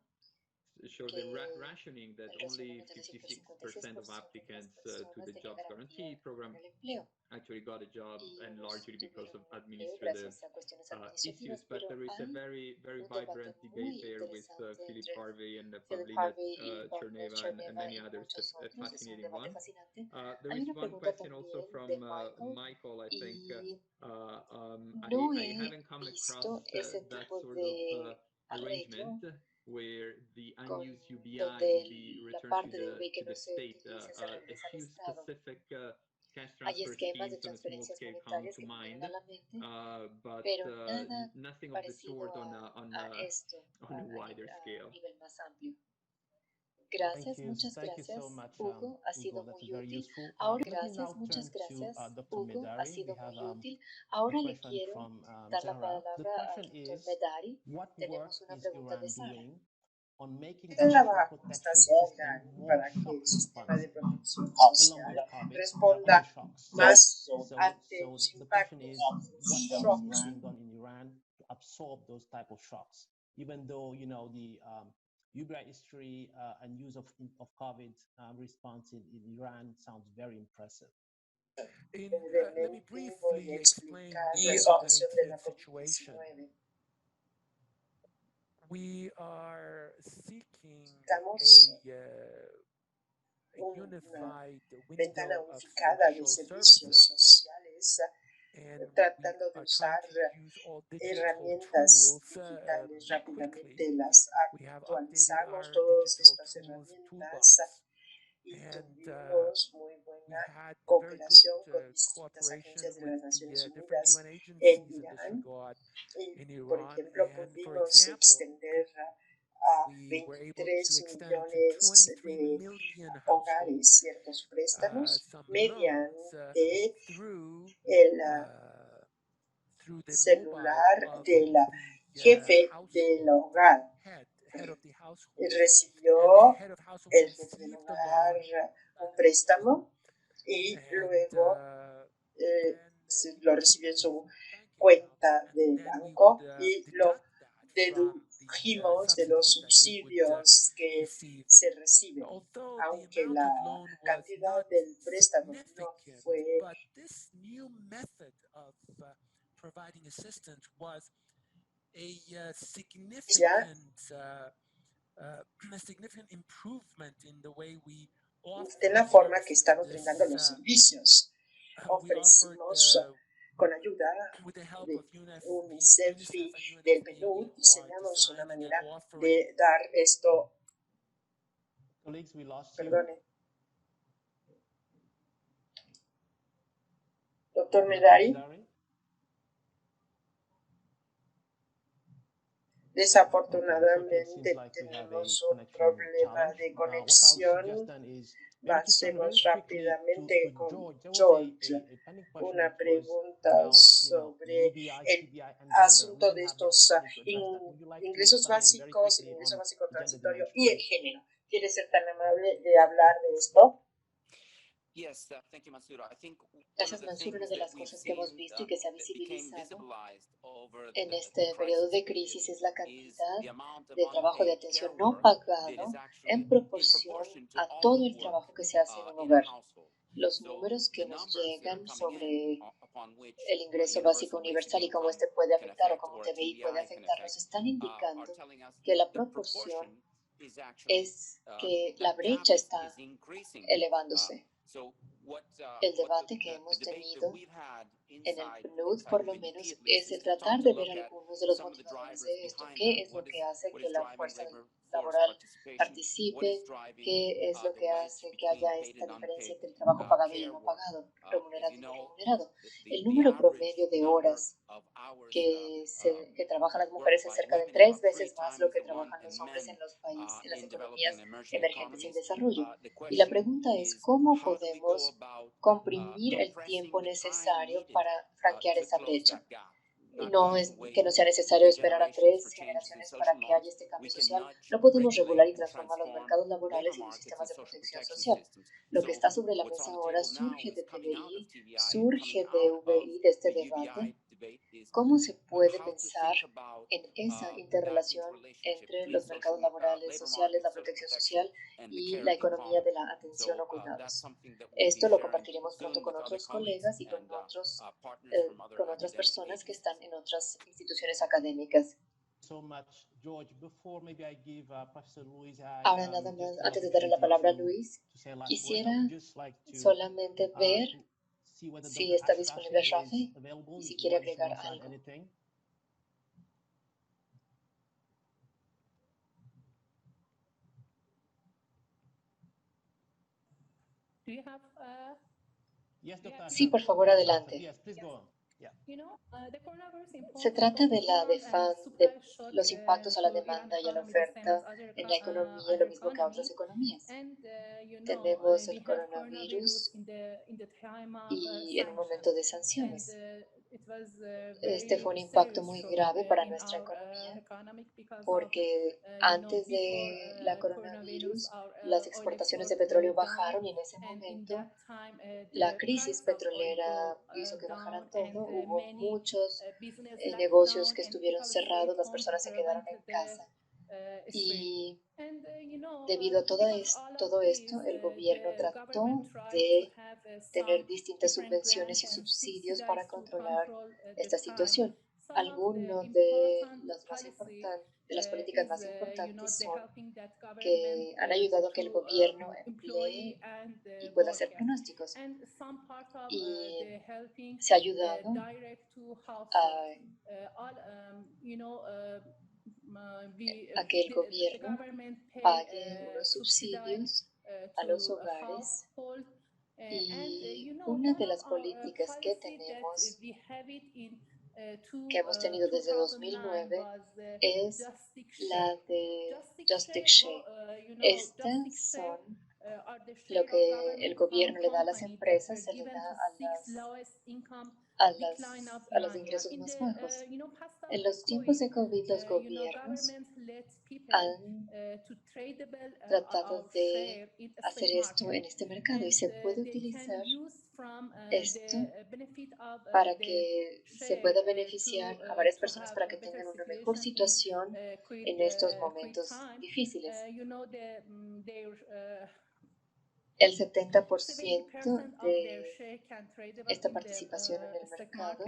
show the rationing that el only resumen nos dice que el 56% of 56% de las applicants to personas the tenían Jobs garantía Guarantee Program en el empleo actually got a job, y and unos largely because of tuvieron un empleo administrative gracias a cuestiones issues. administrativas, But pero there is a hay very, very un debate vibrant debate muy there with interesante Philip entre Harvey and Philip Pavlina Harvey y Pablo Cherneva and Cherneva many y others. muchos A otros. Es un fascinating debate one. fascinante. There Hay is una one pregunta question also también de from Michael, I think. y no I he haven't come across visto ese that tipo sort of de arrangement arreglo where the con unused UBI will be donde la returned parte de UBI que to no the se state. utilice se A regresa al few Estado. specific cash Hay transfer esquemas de schemes on a small transferencias scale come monetarias to que me mind, vienen a la mente, but pero nada nothing of the parecido sort a esto on a wider a scale. nivel más amplio. Thank Gracias, you. muchas Thank you so gracias, much, Hugo. Ha Hugo. sido That's muy very útil. useful. Ahora, Let me gracias, now muchas turn to gracias, Dr. Hugo. Ha Medari. We sido have muy útil. a Ahora le question quiero from dar la Zahra. The palabra al question doctor is, Medari. what work Tenemos una is pregunta de Iran Sara. doing on making ¿Qué the social trabajo está protection haciendo system Irán more para que shock el sistema de responsive? protección Along with social COVID, we have other responda shocks. más ante So los the question impactos is, de what los else is shocks? being done in Iran to absorb those type of shocks? Even though, you know, the UBI history and use of COVID response in Iran sounds very impressive. Let me Voy a briefly explain explicar the la situación de la situation. COVID-19. We are seeking Estamos a una unified ventana window of unificada de social servicios services, sociales, and we tratando de are usar trying to use all digital herramientas tools digitales quickly. rápidamente, las We have updated actualizamos our todas digital estas tools herramientas toolbox, y and tuvimos muy we buena had very cooperación good con distintas cooperation agencias de with las the Naciones different Unidas UN en agencies in this Irán regard y, in por Iran. ejemplo, And for pudimos example, extender a we were able to 23 extend to millones 23 de million hogares households ciertos préstamos some loans mediante through el through the celular mobile of del the jefe del household hogar. head of the household, and the Recibió head of household el jefe del received the hogar loan, un préstamo y and luego then lo recibió en his su bank cuenta account, de and then we banco would y lo deduct that from the dedujimos de los subsidies that he would subsidios que receive. se reciben. Although the Aunque amount la of loan was cantidad not del préstamo no significant, fue but this new method of providing assistance was a ya significant improvement in the way we offer de la forma que services. estamos brindando los servicios. We offered Ofrecimos con ayuda with the help de of UNICEF y and del UNFPA, PNUD we are diseñamos una designing and manera offering de dar esto. Colleagues, we lost you. Perdone. Doctor Medari. Desafortunadamente tenemos un problema de conexión. Pasemos rápidamente con George. Una pregunta sobre el asunto de estos ingresos básicos, el ingreso básico transitorio y el género. ¿Quiere ser tan amable de hablar de esto? Gracias, Mansur. Una de las cosas que hemos visto y que se ha visibilizado en este periodo de crisis es la cantidad de trabajo de atención no pagado en proporción a todo el trabajo que se hace en un hogar. Los números que nos llegan sobre el ingreso básico universal y cómo este puede afectar o cómo TBI puede afectar nos están indicando que la proporción es que la brecha está elevándose. El debate que hemos tenido en el PNUD, por lo menos, es el tratar de ver algunos de los motivadores de esto. ¿Qué es lo que hace que la fuerza laboral participe? ¿Qué es lo que hace que haya esta diferencia entre el trabajo pagado y el no pagado, remunerado y no remunerado? El número promedio de horas que trabajan las mujeres es cerca de 3 veces más lo que trabajan los hombres en los países, en las economías emergentes y en desarrollo. Y la pregunta es, ¿cómo podemos comprimir el tiempo necesario para franquear esa brecha? No es que no sea necesario esperar a 3 generaciones para que haya este cambio social. No podemos regular y transformar los mercados laborales y los sistemas de protección social. Lo que está sobre la mesa ahora surge de TBI, surge de VI, de este debate, ¿Cómo se puede pensar en esa interrelación entre los mercados laborales, sociales, la protección social y la economía de la atención o cuidados? Esto lo compartiremos pronto con otros colegas y con otras personas que están en otras instituciones académicas. Ahora nada más, antes de darle la palabra a Luis, quisiera solamente ver si está disponible Rafi y si quiere agregar algo. Sí, por favor, adelante. Se trata de los impactos a la demanda y a la oferta en la economía, lo mismo que a otras economías. Tenemos el coronavirus y en un momento de sanciones. Este fue un impacto muy grave para nuestra economía porque antes de la coronavirus las exportaciones de petróleo bajaron y en ese momento la crisis petrolera hizo que bajara todo. Hubo muchos negocios que estuvieron cerrados, las personas se quedaron en casa. Y debido a todo esto, el gobierno trató de tener distintas subvenciones y subsidios para controlar esta situación. Algunas de las políticas más importantes son que han ayudado a que el gobierno emplee y pueda hacer pronósticos. Y se ha ayudado a que el gobierno pague unos subsidios a los hogares. Y una de las políticas que hemos tenido desde 2009 es la de Just Dig Share. Estas son lo que el gobierno le da a las empresas, se le da a los ingresos más bajos. En los tiempos de COVID, los gobiernos han tratado de hacer esto en este mercado y se puede utilizar esto para que se pueda beneficiar a varias personas para que tengan una mejor situación en estos momentos difíciles. El 70% de esta participación en el mercado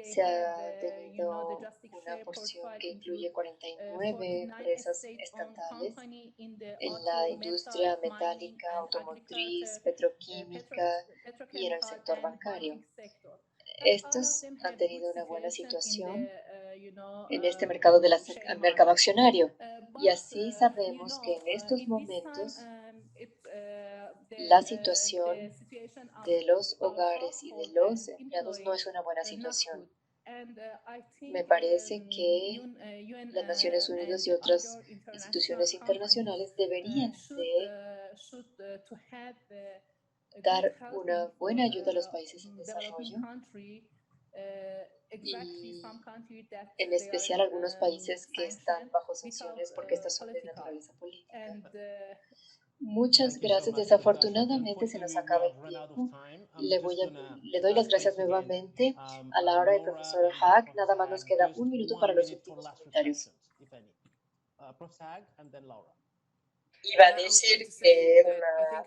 se ha tenido una porción que incluye 49 empresas estatales en la industria metálica, automotriz, petroquímica y en el sector bancario. Estos han tenido una buena situación en este mercado mercado accionario. Y así sabemos que en estos momentos la situación de los hogares y de los empleados no es una buena situación. Me parece que las Naciones Unidas y otras instituciones internacionales deberían de dar una buena ayuda a los países en desarrollo y en especial a algunos países que están bajo sanciones porque estas son de naturaleza política. Muchas gracias. Desafortunadamente se nos acaba el tiempo. Le doy las gracias nuevamente a Laura y profesor Haag. Nada más nos queda un minuto para los últimos comentarios. Iba a decir que una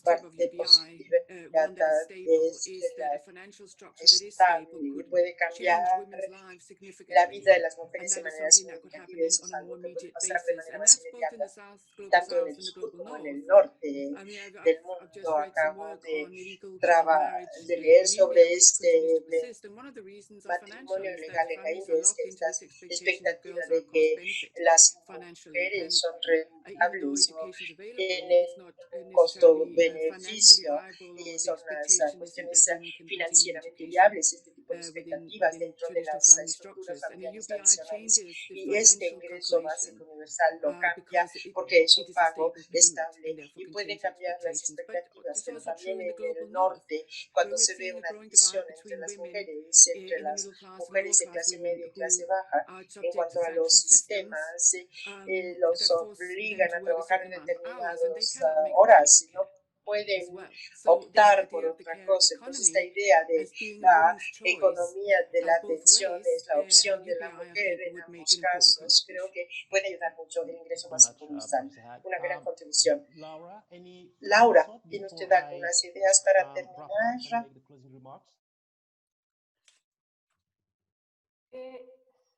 parte positiva inmediata es que puede cambiar la vida de las mujeres de manera significativa. Eso es algo que puede pasar de manera más inmediata, tanto en el sur como en el norte del mundo. Acabo de leer sobre este matrimonio legal en la India, es que esta expectativa de que las mujeres son rentables tienen un costo-beneficio y son las cuestiones financieramente viables, este tipo de expectativas dentro de las estructuras familiares tradicionales. Y este ingreso básico universal lo cambia porque es un pago estable y puede cambiar las expectativas, pero también en el norte, cuando se ve una división entre las mujeres de clase media y clase baja, en cuanto a los sistemas, los obligan a trabajar en determinadas horas, no pueden optar por otra cosa. Entonces, esta idea de la economía de la atención es la opción de la mujer en ambos casos. Creo que puede ayudar mucho el ingreso básico universal. Una gran contribución. Laura, ¿tiene usted algunas ideas para terminar?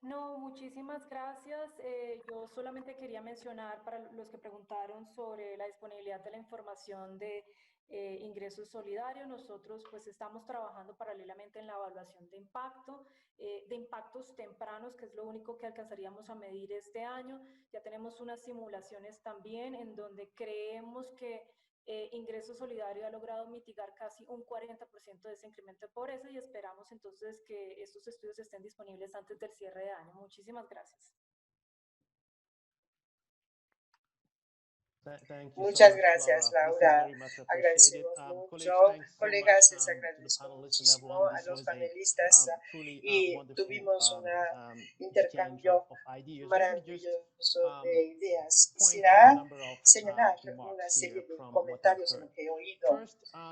No, muchísimas gracias. Yo solamente quería mencionar para los que preguntaron sobre la disponibilidad de la información de ingresos solidarios. Nosotros pues estamos trabajando paralelamente en la evaluación de impactos tempranos, que es lo único que alcanzaríamos a medir este año. Ya tenemos unas simulaciones también en donde creemos que Ingreso Solidario ha logrado mitigar casi un 40% de ese incremento de pobreza y esperamos entonces que estos estudios estén disponibles antes del cierre de año. Muchísimas gracias. Muchas gracias, Laura. Agradecemos mucho. Colegas, les agradezco muchísimo a los panelistas y tuvimos un intercambio maravilloso de ideas. Quisiera señalar una serie de comentarios en lo que he oído.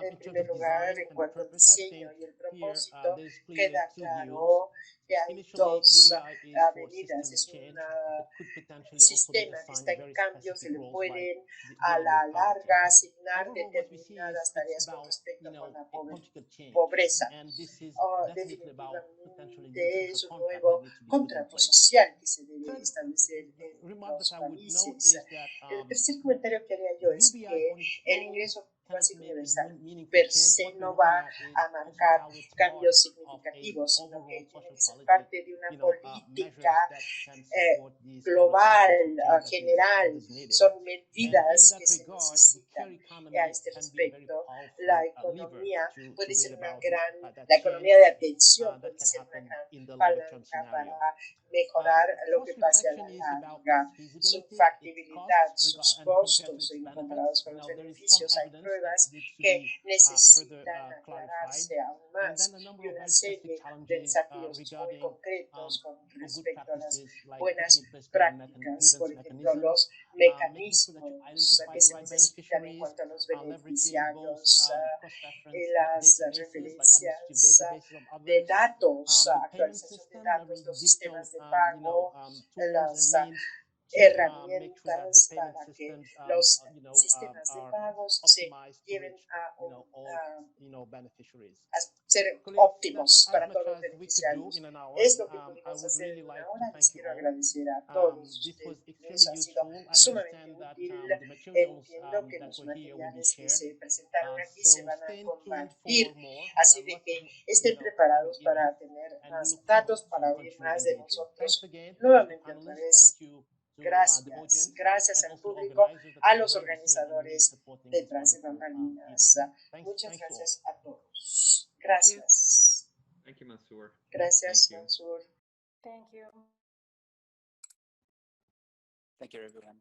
En primer lugar, en cuanto al diseño y el propósito, queda claro que hay dos avenidas. Es un sistema que está en cambio, se le pueden a la larga asignar determinadas tareas con respecto con la pobreza. Definitivamente es un nuevo contrato social que se debe establecer en los países. El tercer comentario que haría yo es que el ingreso básico universal per se no va a marcar cambios significativos, sino que tiene que ser parte de una política global, general. Son medidas que se necesitan a este respecto. La economía puede ser la economía de atención puede ser una gran palanca para mejorar lo que pase a la larga, su factibilidad, sus costos comparados con los beneficios. Hay pruebas que necesitan aclararse aún más y una serie de desafíos muy concretos con respecto a las buenas prácticas, por ejemplo, los mecanismos que se necesitan en cuanto a los beneficiarios, las referencias de datos, actualización de datos, los sistemas de pago, las herramientas para que los sistemas de pagos se lleven a ser óptimos para todos los beneficiarios. Es lo que pudimos hacer en una hora. Les quiero agradecer a todos ustedes. Ha sido sumamente útil. Entiendo que los materiales que se presentaron aquí se van a compartir, así de que estén preparados para tener más datos, para oír más de nosotros. Nuevamente, otra vez, gracias. Gracias al público, a los organizadores detrás de bambalinas. Muchas gracias a todos. Gracias. Thank you, Mansoor. Gracias, Mansoor. Thank you. Thank you, everyone.